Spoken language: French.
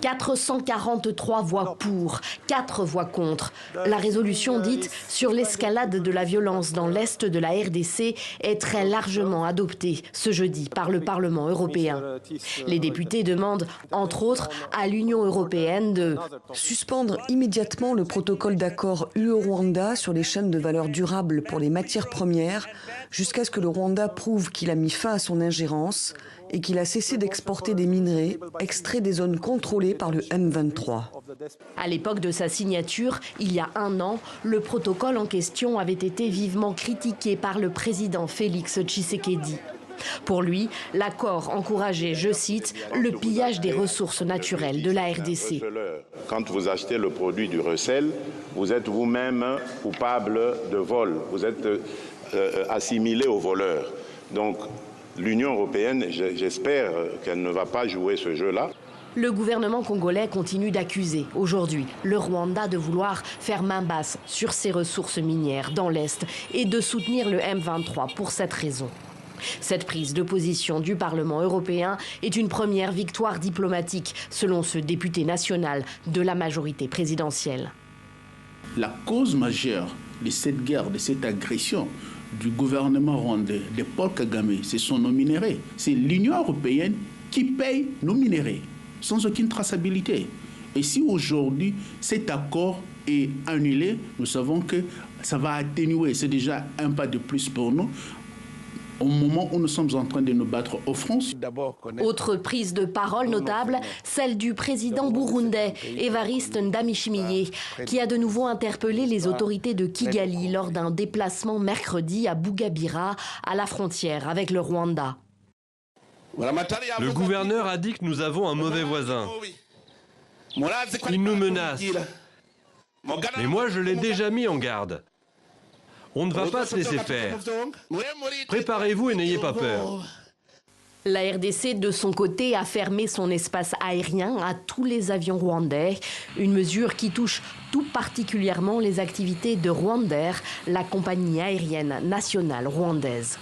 443 voix pour, 4 voix contre. La résolution dite sur l'escalade de la violence dans l'Est de la RDC est très largement adoptée ce jeudi par le Parlement européen. Les députés demandent, entre autres, à l'Union européenne de suspendre immédiatement le protocole d'accord UE-Rwanda sur les chaînes de valeur durable pour les matières premières jusqu'à ce que le Rwanda prouve qu'il a mis fin à son ingérence et qu'il a cessé d'exporter des minerais extraits des zones contrôlées par le M23. À l'époque de sa signature, il y a 1 an, le protocole en question avait été vivement critiqué par le président Félix Tshisekedi. Pour lui, l'accord encourageait, je cite, le pillage des ressources naturelles de la RDC. Quand vous achetez le produit du recel, vous êtes vous-même coupable de vol. Vous êtes assimilé aux voleurs. Donc, l'Union européenne, j'espère qu'elle ne va pas jouer ce jeu-là. Le gouvernement congolais continue d'accuser aujourd'hui le Rwanda de vouloir faire main basse sur ses ressources minières dans l'Est et de soutenir le M23 pour cette raison. Cette prise de position du Parlement européen est une première victoire diplomatique, selon ce député national de la majorité présidentielle. La cause majeure de cette guerre, de cette agression du gouvernement rwandais, de Paul Kagame, ce sont nos minéraux. C'est l'Union européenne qui paye nos minéraux, sans aucune traçabilité. Et si aujourd'hui cet accord est annulé, nous savons que ça va atténuer, c'est déjà un pas de plus pour nous, au moment où nous sommes en train de nous battre au front. Autre prise de parole notable, celle du président burundais, Evariste Ndayishimiye, qui a de nouveau interpellé les autorités de Kigali lors d'un déplacement mercredi à Bugabira, à la frontière avec le Rwanda. Le gouverneur a dit que nous avons un mauvais voisin. Il nous menace. Mais moi, je l'ai déjà mis en garde. On ne va pas se laisser faire. Préparez-vous et n'ayez pas peur. La RDC, de son côté, a fermé son espace aérien à tous les avions rwandais. Une mesure qui touche tout particulièrement les activités de Rwandair, la compagnie aérienne nationale rwandaise.